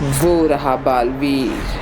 वो रहा बालवीर।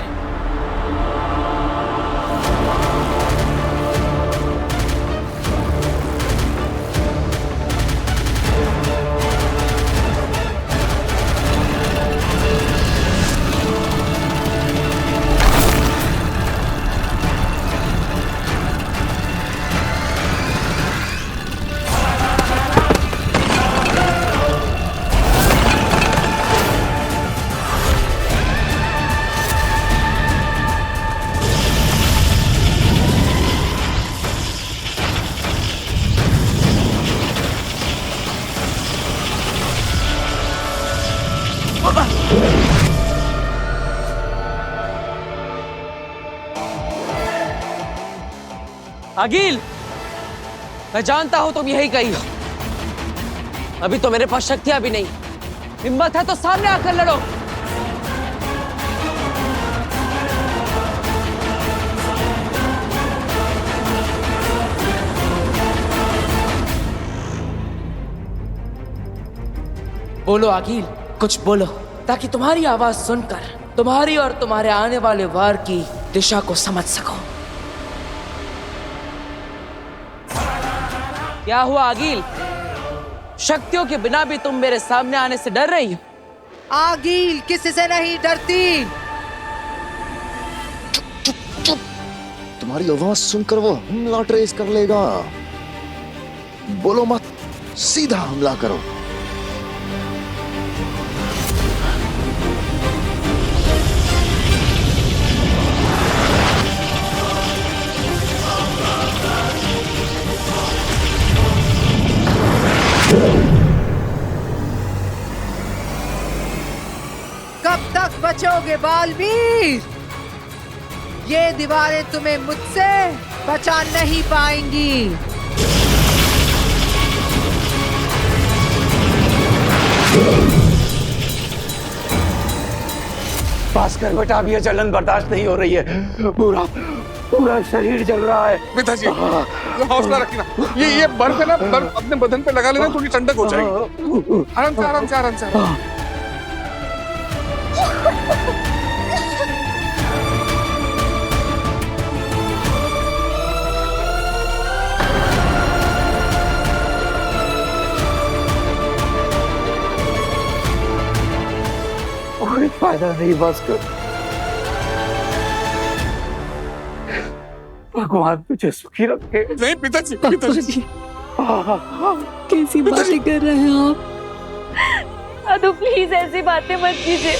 अगिल, मैं जानता हूं तुम यही कही हो। अभी तो मेरे पास शक्तियां भी नहीं। हिम्मत है तो सामने आकर लड़ो। बोलो अगिल, कुछ बोलो ताकि तुम्हारी आवाज सुनकर तुम्हारी और तुम्हारे आने वाले वार की दिशा को समझ सको। क्या हुआ अगिल? शक्तियों के बिना भी तुम मेरे सामने आने से डर रही हो? आगिल किसी से नहीं डरती। चुप चुप चुप, तुम्हारी आवाज सुनकर वो हमला ट्रेस कर लेगा। बोलो मत, सीधा हमला करो। कब तक बचोगे बालवीर? ये दीवारें तुम्हें मुझसे बचा नहीं पाएंगी। भास्कर बेटा, अब ये जलन बर्दाश्त नहीं हो रही है। पूरा पूरा शरीर जल रहा है। पिताजी हौसला रखना। ये बर्फ है ना, बर्फ अपने बदन पे लगा लेना, थोड़ी ठंडक हो जाएगी। आराम से आराम से आराम से। कोई फायदा नहीं भास्कर। भगवान तुझे सुखी रखे। नहीं पिताजी, पिताजी कैसी बातें कर रहे हैं आप? अदु प्लीज ऐसी बातें मत कीजिए।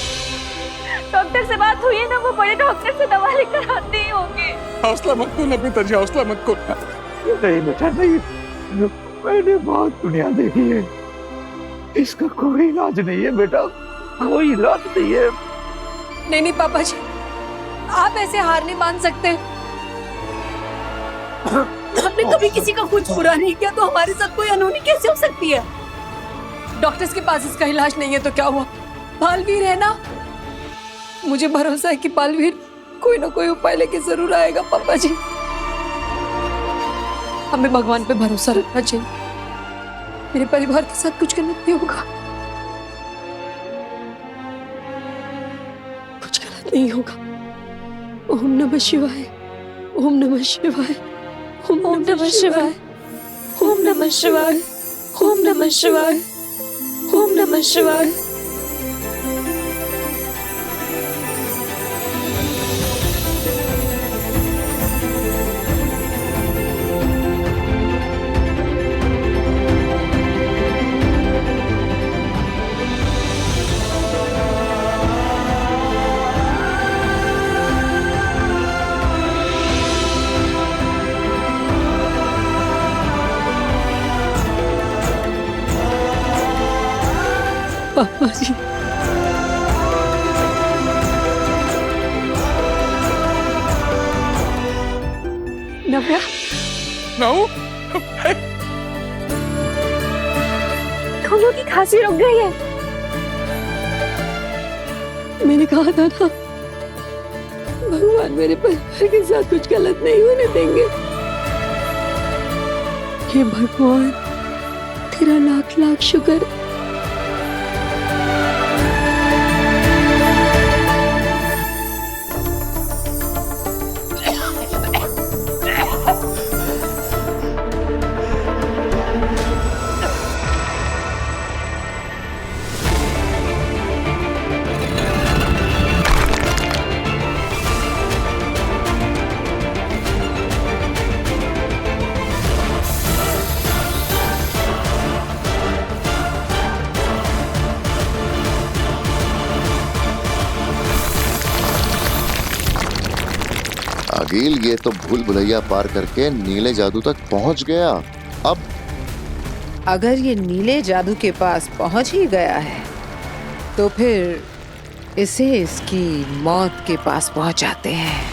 डॉक्टर से बात हुई है ना, वो बड़े डॉक्टर से दवा लेकर आते ही होंगे। हौसला मत खोना पिताजी, हौसला मत खोना। नहीं बेटा नहीं, मैंने बहुत दुनिया देखी है। इसका कोई इलाज नहीं है बेटा, कोई इलाज नहीं है। नहीं नहीं पापा जी, आप ऐसे हार नहीं मान सकते। हमने कभी किसी का कुछ बुरा नहीं किया, तो हमारे साथ कोई अनहोनी कैसे हो सकती है? डॉक्टर्स के पास इसका इलाज नहीं है तो क्या हुआ? बालवीर है ना, मुझे भरोसा है कि बालवीर कोई ना कोई उपाय लेके जरूर आएगा। पापा जी, हमें भगवान पे भरोसा रखना चाहिए। मेरे परिवार के साथ कुछ गलत नहीं होगा, कुछ गलत नहीं होगा। ओम नमः शिवाय, ओम नमः शिवाय, ओम नमः शिवाय, ओम नमः शिवाय, ओम नमः शिवाय, ओम नमः शिवाय। पापा जी, नव्या, नाऊ, दोनों की खांसी रुक गई है। मैंने कहा था ना, भगवान मेरे परिवार के साथ कुछ गलत नहीं होने देंगे। हे भगवान, तेरा लाख लाख शुक्र। आगिल, ये तो भूल भुलैया पार करके नीले जादू तक पहुंच गया। अब अगर ये नीले जादू के पास पहुंच ही गया है तो फिर इसे इसकी मौत के पास पहुंचाते हैं।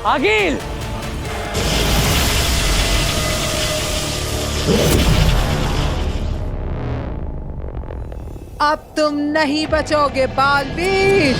आगिल! अब तुम नहीं बचोगे बालवीर।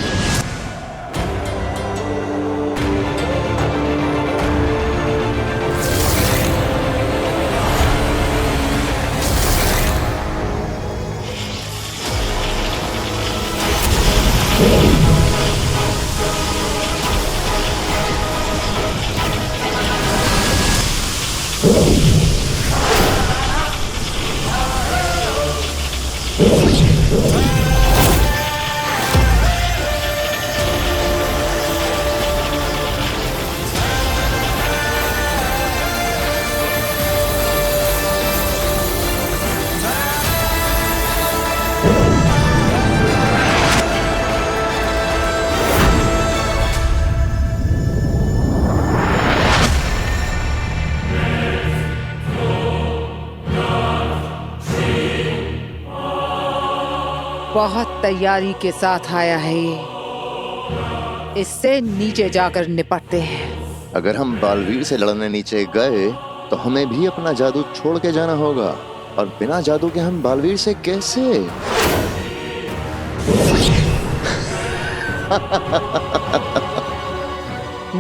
बहुत तैयारी के साथ आया है ये। इससे नीचे जाकर निपटते हैं। अगर हम बालवीर से लड़ने नीचे गए तो हमें भी अपना जादू छोड़ के जाना होगा, और बिना जादू के हम बालवीर से कैसे?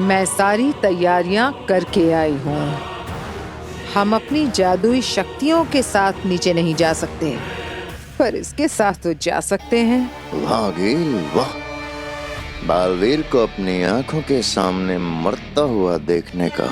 मैं सारी तैयारियां करके आई हूँ। हम अपनी जादुई शक्तियों के साथ नीचे नहीं जा सकते, पर इसके साथ तो जा सकते हैं। वाह आगिल, वाह! बालवीर को अपनी आंखों के सामने मरता हुआ देखने का।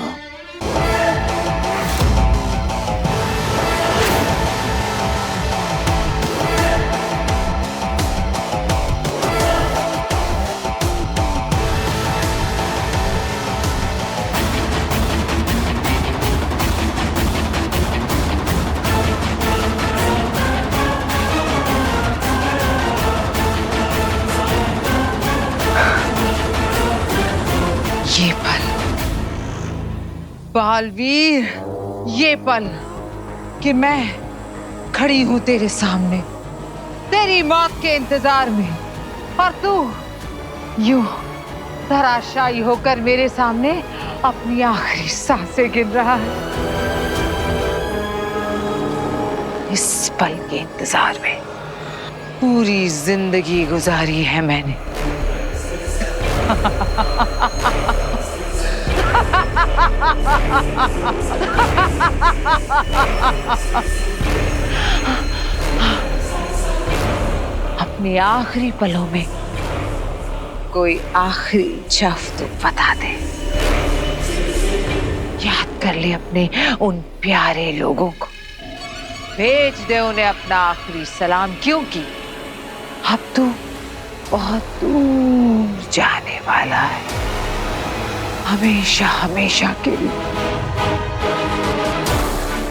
ये पल बालवीर, ये पल कि मैं खड़ी हूं तेरे सामने तेरी मौत के इंतजार में, और तू यूं धराशायी होकर मेरे सामने अपनी आखिरी सांसें गिन रहा है। इस पल के इंतजार में पूरी जिंदगी गुजारी है मैंने। अपने आखिरी पलों में कोई आखिरी जफ तो बता दे। याद कर ले अपने उन प्यारे लोगों को, भेज दे उन्हें अपना आखिरी सलाम, क्योंकि अब तू बहुत दूर जाने वाला है, हमेशा हमेशा के लिए,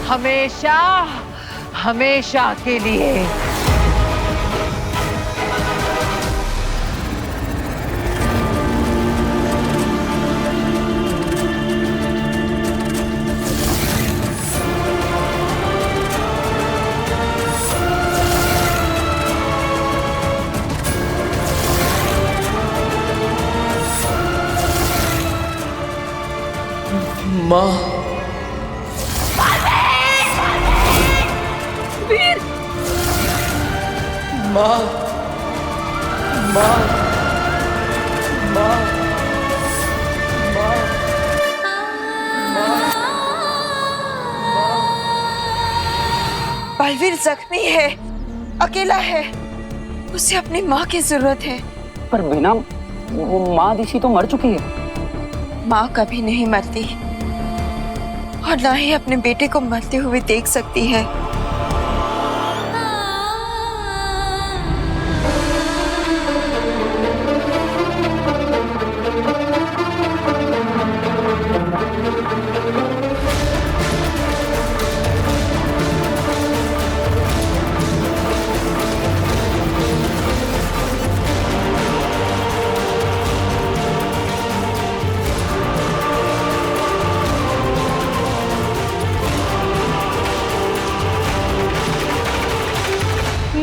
हमेशा हमेशा के लिए। माँ, वीर! माँ, माँ, माँ, बालवीर जख्मी है, अकेला है, उसे अपनी माँ की जरूरत है। पर बिना वो माँ दिशी तो मर चुकी है। माँ कभी नहीं मरती और ना ही अपने बेटे को मरते हुए देख सकती है।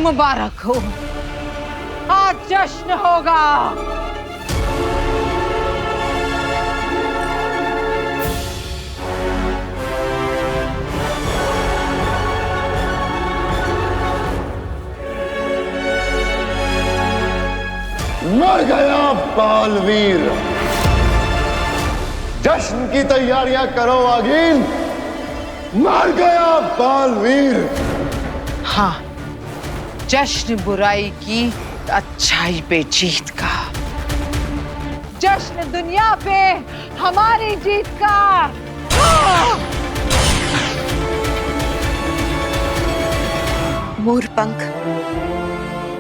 मुबारक हो, आज जश्न होगा। मर गया बालवीर। जश्न की तैयारियां करो आगिल। मर गया बालवीर। हाँ, जश्न बुराई की अच्छाई पे जीत का, जश्न दुनिया पे हमारी जीत का। मोरपंख,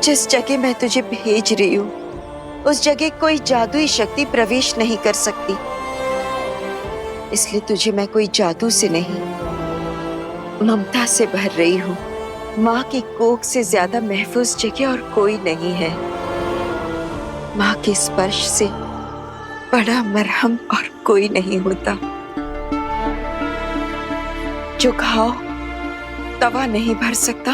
जिस जगह मैं तुझे भेज रही हूँ उस जगह कोई जादुई शक्ति प्रवेश नहीं कर सकती, इसलिए तुझे मैं कोई जादू से नहीं, ममता से भर रही हूँ। माँ की कोख से ज्यादा महफूज जगह और कोई नहीं है। माँ के स्पर्श से बड़ा मरहम और कोई नहीं होता। जो घाव तवा नहीं भर सकता,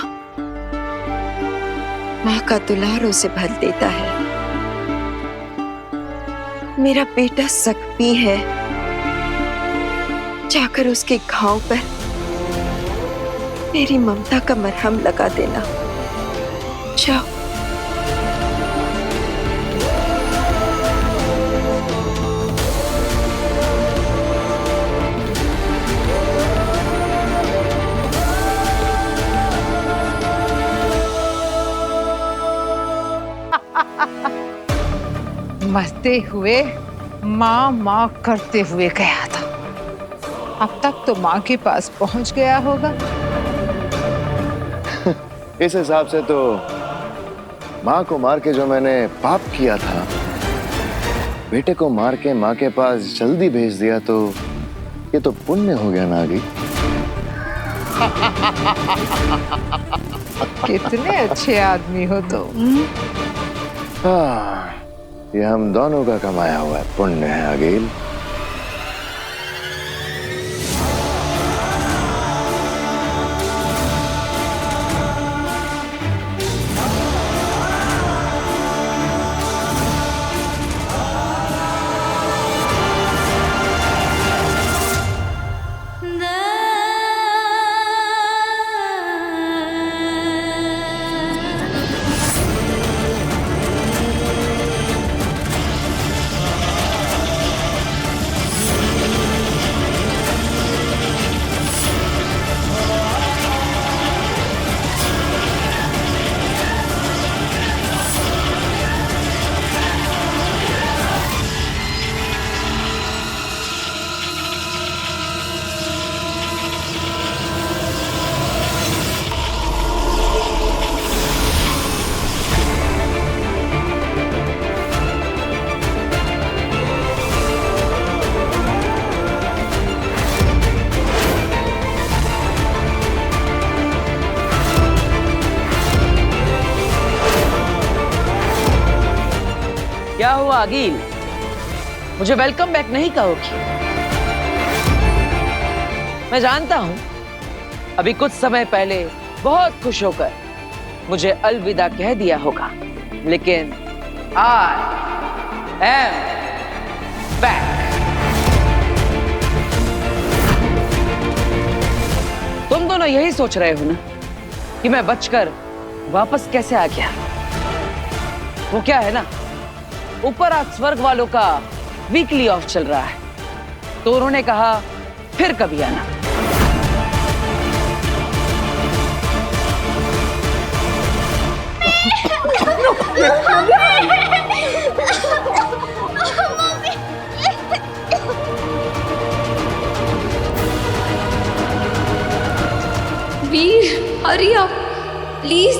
माँ का दुलार उसे भर देता है। मेरा बेटा जख्मी है, जाकर उसके घाव पर मेरी ममता का मरहम लगा देना। जाओ। मरते हुए माँ माँ करते हुए गया था, अब तक तो माँ के पास पहुंच गया होगा। इस हिसाब से तो माँ को मार के जो मैंने पाप किया था, बेटे को मार के माँ के पास जल्दी भेज दिया, तो ये तो पुण्य हो गया नागी। कितने अच्छे आदमी हो तुम। हाँ, ये हम दोनों का कमाया हुआ है पुण्य है अगिल। क्या हुआ अगील, मुझे वेलकम बैक नहीं कहोगी? मैं जानता हूं अभी कुछ समय पहले बहुत खुश होकर मुझे अलविदा कह दिया होगा, लेकिन आई एम बैक। तुम दोनों यही सोच रहे हो ना कि मैं बचकर वापस कैसे आ गया? वो क्या है ना, ऊपर आज स्वर्ग वालों का वीकली ऑफ चल रहा है, तो उन्होंने कहा फिर कभी आना।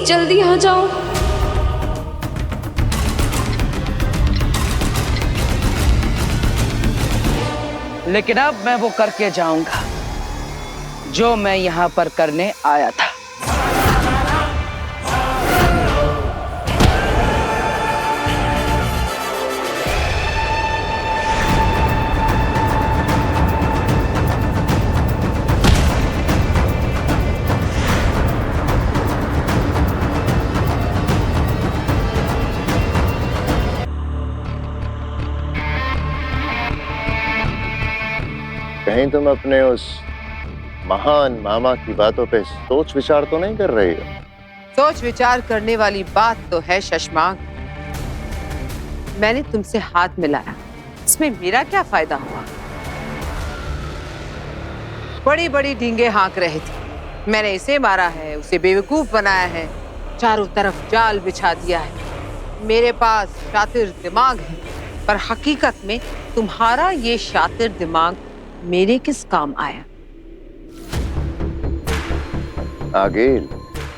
प्लीज जल्दी आ जाओ। लेकिन अब मैं वो करके जाऊंगा जो मैं यहां पर करने आया था। कहीं तुम अपने उस महान मामा की बातों पे सोच विचार तो नहीं कर रही हो? सोच विचार करने वाली बात तो है शशांक। मैंने तुमसे हाथ मिलाया, इसमें मेरा क्या फायदा हुआ? बड़ी बड़ी डींगे हाँक रहे थे। मैंने इसे मारा है, उसे बेवकूफ बनाया है, चारों तरफ जाल बिछा दिया है। मेरे पास शातिर दिमाग है, पर हकीकत में तुम्हारा ये शातिर दिमाग मेरे किस काम आया? आगेल,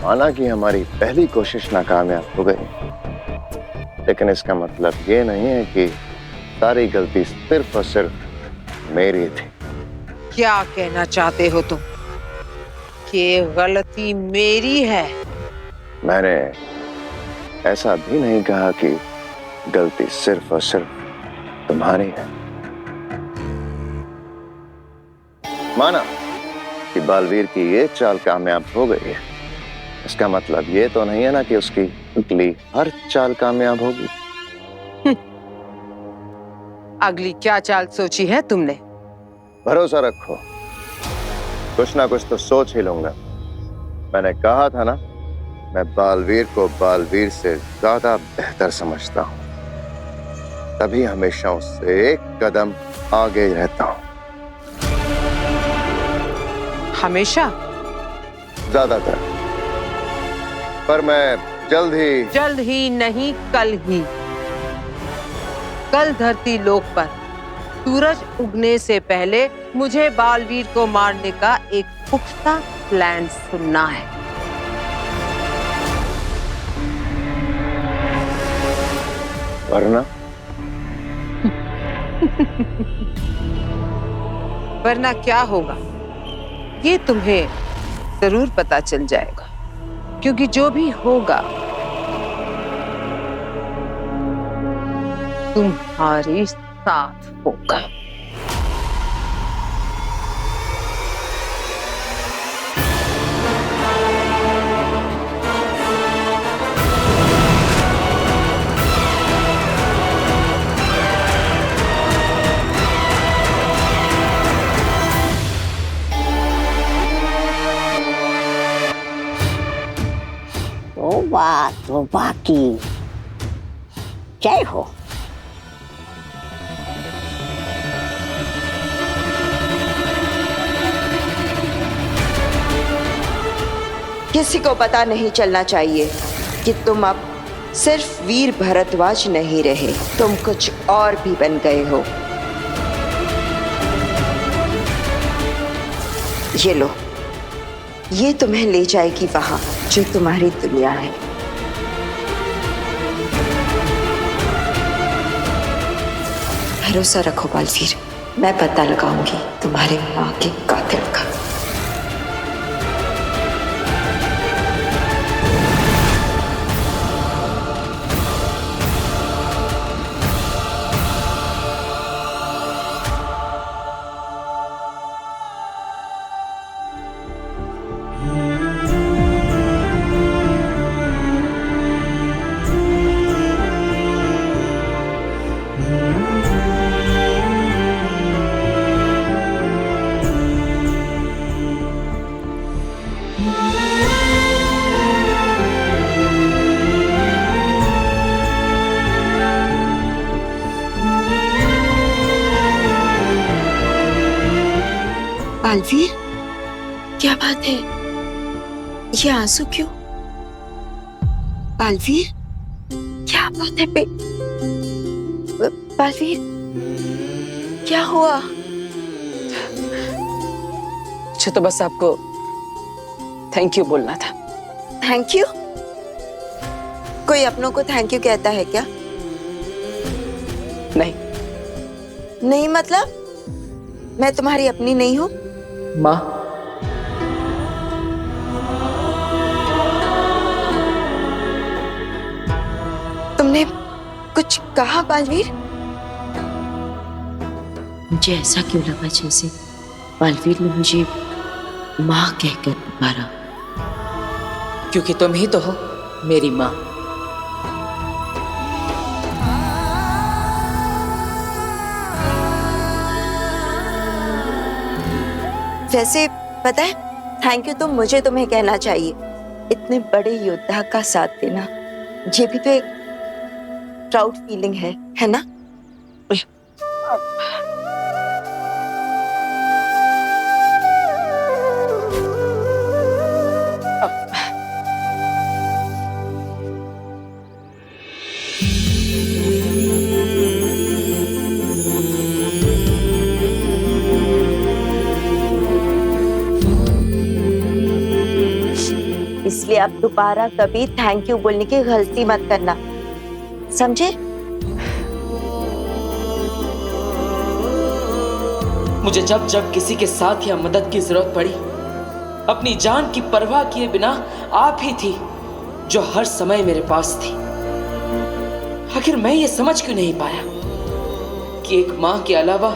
माना कि हमारी पहली कोशिश नाकामयाब हो गई, लेकिन इसका मतलब ये नहीं है कि सारी गलती सिर्फ और सिर्फ मेरी थी। क्या कहना चाहते हो तुम? कि गलती मेरी है? मैंने ऐसा भी नहीं कहा कि गलती सिर्फ और सिर्फ तुम्हारी है। माना कि बालवीर की ये चाल कामयाब हो गई है, इसका मतलब ये तो नहीं है ना कि उसकी अगली हर चाल कामयाब होगी। अगली क्या चाल सोची है तुमने? भरोसा रखो, कुछ ना कुछ तो सोच ही लूंगा। मैंने कहा था ना, मैं बालवीर को बालवीर से ज्यादा बेहतर समझता हूं, तभी हमेशा उससे एक कदम आगे रहता हूं। हमेशा? ज्यादातर। पर मैं जल्द ही नहीं, कल ही। कल धरती लोक पर सूरज उगने से पहले मुझे बालवीर को मारने का एक पुख्ता प्लान सुनना है। वरना वरना क्या होगा ये तुम्हें जरूर पता चल जाएगा, क्योंकि जो भी होगा तुम्हारे साथ होगा। तो बाकी जय हो। किसी को पता नहीं चलना चाहिए कि तुम अब सिर्फ वीर भरद्वाज नहीं रहे, तुम कुछ और भी बन गए हो। ये लो, ये तुम्हें ले जाएगी वहां जो तुम्हारी दुनिया है। भरोसा रखो बालवीर, मैं पता लगाऊंगी तुम्हारे माँ के कातिल का। बालवीर, क्या बात है? ये आंसू क्यों? बालवीर, क्या बात है? बालवीर, क्या हुआ? अच्छा, तो बस आपको थैंक यू बोलना था। Thank you? कोई अपनों को थैंक यू कहता है क्या? नहीं नहीं मतलब मैं तुम्हारी अपनी नहीं हूँ? माँ, तुमने कुछ कहा बालवीर? मुझे ऐसा क्यों लगा जैसे बालवीर ने मुझे माँ कहकर पुकारा, क्योंकि तुम ही तो हो मेरी माँ। वैसे पता है, थैंक यू तो मुझे तुम्हें कहना चाहिए। इतने बड़े योद्धा का साथ देना, ये भी तो एक प्राउड फीलिंग है ना? इसलिए अब दोबारा कभी थैंक यू बोलने की गलती मत करना, समझे? मुझे जब जब किसी के साथ या मदद की जरूरत पड़ी, अपनी जान की परवाह किए बिना आप ही थी जो हर समय मेरे पास थी। आखिर मैं ये समझ क्यों नहीं पाया कि एक माँ के अलावा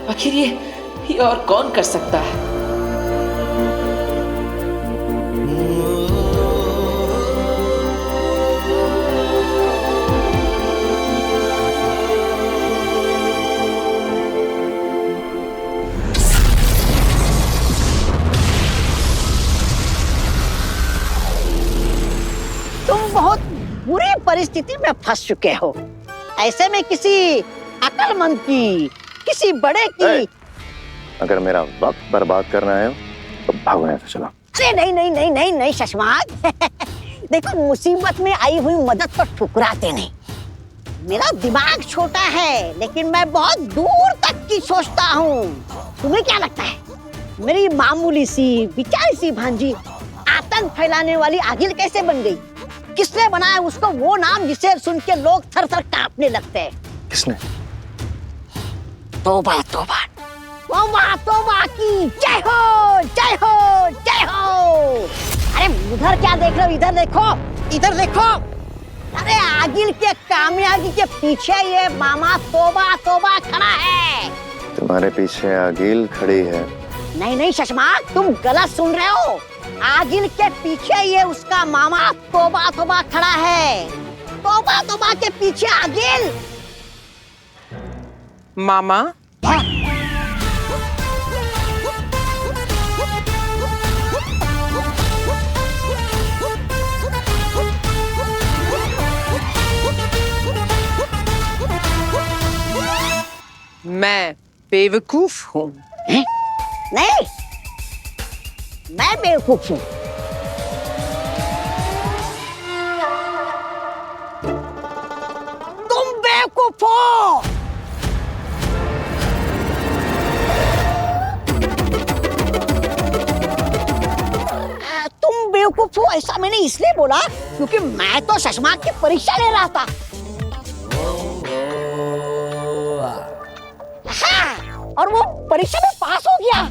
आखिर ये और कौन कर सकता है? बहुत बुरी परिस्थिति में फंस चुके हो। ऐसे में किसी अक्लमंद की, किसी बड़े की। अगर मेरा वक्त बर्बाद करना है तो भागो यहाँ से, चलो। अरे नहीं नहीं नहीं नहीं नहीं शशमाक देखो, मुसीबत में आई हुई मदद को ठुकराते नहीं। मेरा दिमाग छोटा है लेकिन मैं बहुत दूर तक की सोचता हूँ। तुम्हें क्या लगता है मेरी मामूली सी बेचारी सी भांजी आतंक फैलाने वाली आगिल कैसे बन गई? किसने बनाया उसको वो नाम जिसे सुन के लोग थर थर कांपने लगते हैं? किसने? तौबा तौबा तौबा तौबा की जय हो जय हो जय हो। अरे उधर क्या देख रहे हो? इधर देखो, इधर देखो। अरे आगिल के कामयाबी के पीछे ये मामा तौबा तौबा खड़ा है। तुम्हारे पीछे आगिल खड़ी है? नहीं नहीं शशमाक, तुम गलत सुन रहे हो। आगिल के पीछे ये उसका मामा तौबा तौबा खड़ा है। तौबा तौबा के पीछे आगिल। मामा, मैं बेवकूफ हूँ। नहीं, मैं बेवकूफ हूँ। तुम बेवकूफ हो। तुम बेवकूफ हो ऐसा मैंने इसलिए बोला क्योंकि मैं तो शशमाक की परीक्षा ले रहा था। हाँ, और वो परीक्षा में पास हो गया।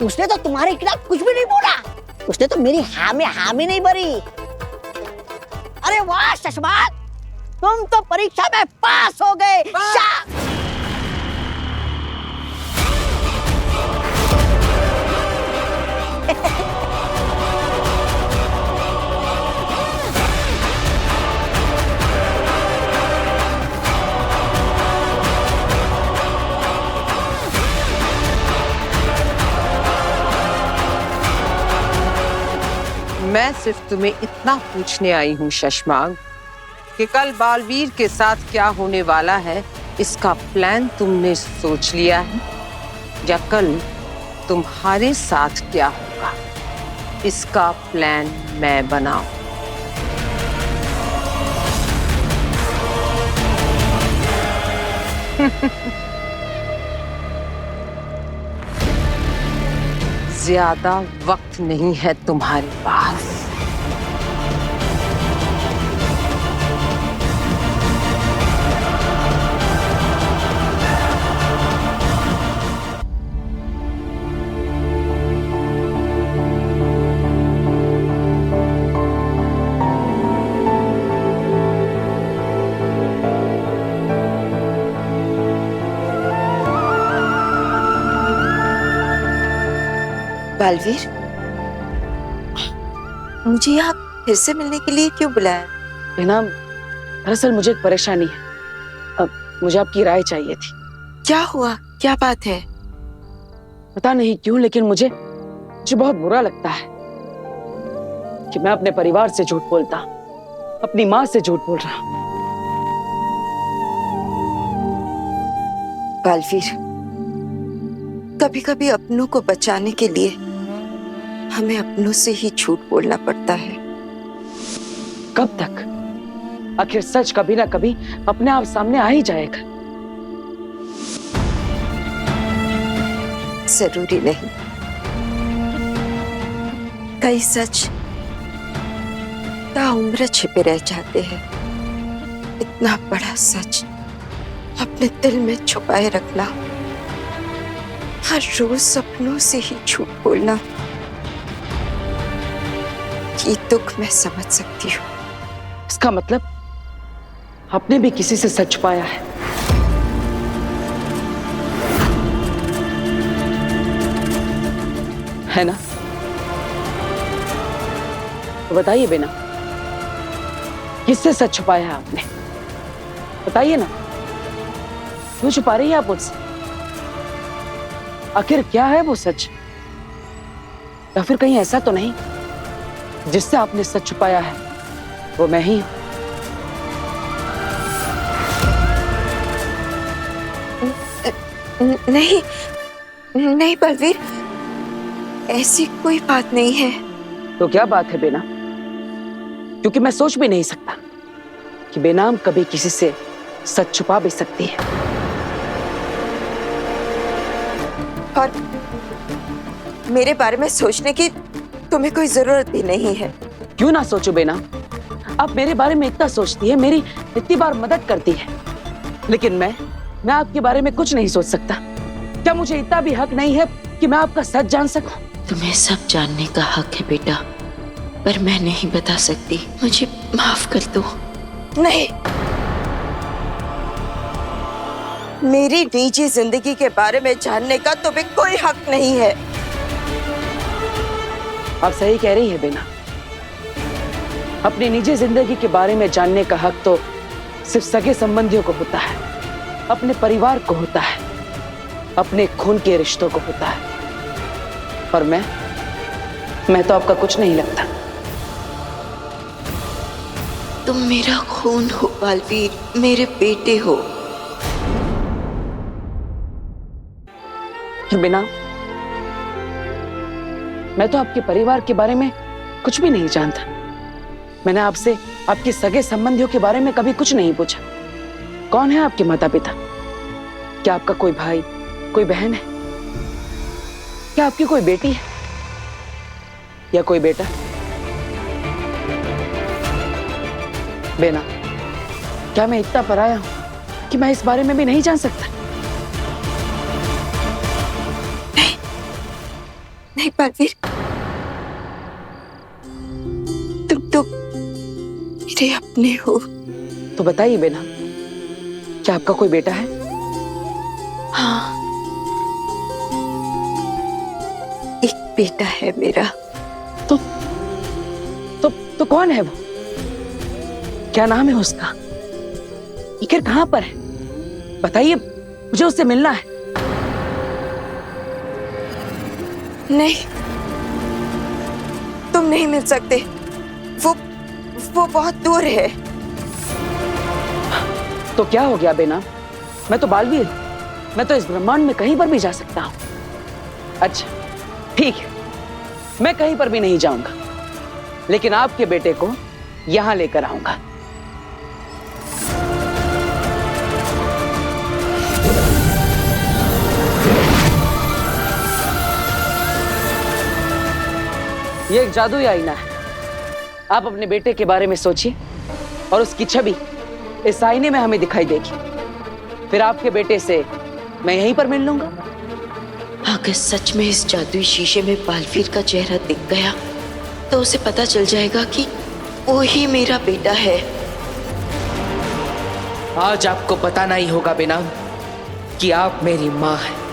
उसने तो तुम्हारे खिलाफ कुछ भी नहीं बोला। उसने तो मेरी हाँ में हामी नहीं भरी। अरे वाह शशमाक, तुम तो परीक्षा में पास हो गए। मैं सिर्फ तुम्हें इतना पूछने आई हूँ शशमाक कि कल बालवीर के साथ क्या होने वाला है, इसका प्लान तुमने सोच लिया है? या कल तुम्हारे साथ क्या होगा, इसका प्लान मैं बनाऊं? ज्यादा वक्त नहीं है तुम्हारे पास। बालवीर, मुझे यहाँ फिर से मिलने के लिए क्यों बुलाया? बेना, दरअसल मुझे एक परेशानी है। अब मुझे आपकी राय चाहिए थी। क्या हुआ? क्या बात है? पता नहीं क्यों, लेकिन मुझे बहुत बुरा लगता है कि मैं अपने परिवार से झूठ बोलता, अपनी माँ से झूठ बोल रहा हूँ। बालवीर, कभी कभी अपनों को बचाने के लिए हमें अपनों से ही झूठ बोलना पड़ता है। कब तक? आखिर सच कभी ना कभी अपने आप सामने आ ही जाएगा। जरूरी नहीं। कई सच ताउम्र छिपे रह जाते हैं। इतना बड़ा सच अपने दिल में छुपाए रखना, हर रोज सपनों से ही झूठ बोलना, ये दुख मैं समझ सकती हूँ। इसका मतलब आपने भी किसी से सच पाया है? है ना? तो बताइए बेना, किससे सच छुपाया है आपने? बताइए ना, क्यों छुपा रही है आप मुझसे? आखिर क्या है वो सच? या फिर कहीं ऐसा तो नहीं जिससे आपने सच छुपाया है वो मैं ही हूं? नहीं नहीं बलवीर, ऐसी कोई बात नहीं है। तो क्या बात है बेना? क्योंकि मैं सोच भी नहीं सकता कि बेनाम कभी किसी से सच छुपा भी सकती है। और मेरे बारे में सोचने की तुम्हें कोई जरूरत भी नहीं है। क्यों ना सोचो बेना, आप मेरे बारे में इतना सोचती है, मेरी इतनी बार मदद करती है, लेकिन मैं आपके बारे में कुछ नहीं सोच सकता। क्या मुझे इतना भी हक नहीं है कि मैं आपका सच जान सकूं? तुम्हें सब जानने का हक है बेटा, पर मैं नहीं बता सकती। मुझे माफ कर दो। नहीं, मेरी निजी जिंदगी के बारे में जानने का तुम्हें कोई हक नहीं है। आप सही कह रही है बेना, अपनी निजी जिंदगी के बारे में जानने का हक तो सिर्फ सगे संबंधियों को होता है, अपने परिवार को होता है, अपने खून के रिश्तों को होता है। और मैं तो आपका कुछ नहीं लगता। तुम मेरा खून हो बालवीर, मेरे बेटे हो। बिना, मैं तो आपके परिवार के बारे में कुछ भी नहीं जानता। मैंने आपसे आपके सगे संबंधियों के बारे में कभी कुछ नहीं पूछा। कौन है आपके माता पिता? क्या आपका कोई भाई, कोई बहन है? क्या आपकी कोई बेटी है या कोई बेटा? बेना, क्या मैं इतना पराया हूं कि मैं इस बारे में भी नहीं जान सकता? नहीं बालवीर, तुम तो मेरे अपने हो। तो बताइए बेना, क्या आपका कोई बेटा है? हाँ, एक बेटा है मेरा। तो कौन है वो? क्या नाम है उसका? आखिर कहां पर है? बताइए, मुझे उससे मिलना है। नहीं, तुम नहीं मिल सकते। वो बहुत दूर है। तो क्या हो गया बेना? मैं तो बालवीर, मैं तो इस ब्रह्मांड में कहीं पर भी जा सकता हूं। अच्छा ठीक है, मैं कहीं पर भी नहीं जाऊंगा, लेकिन आपके बेटे को यहां लेकर आऊंगा। ये एक जादुई आईना है। आप अपने बेटे के बारे में सोचिए और उसकी छवि इस आईने में हमें दिखाई देगी। फिर आपके बेटे से मैं यहीं पर मिल लूंगा। अगर सच में इस जादुई शीशे में बालवीर का चेहरा दिख गया तो उसे पता चल जाएगा कि वो ही मेरा बेटा है। आज आपको बताना ही होगा बेनाम कि आप मेरी माँ हैं।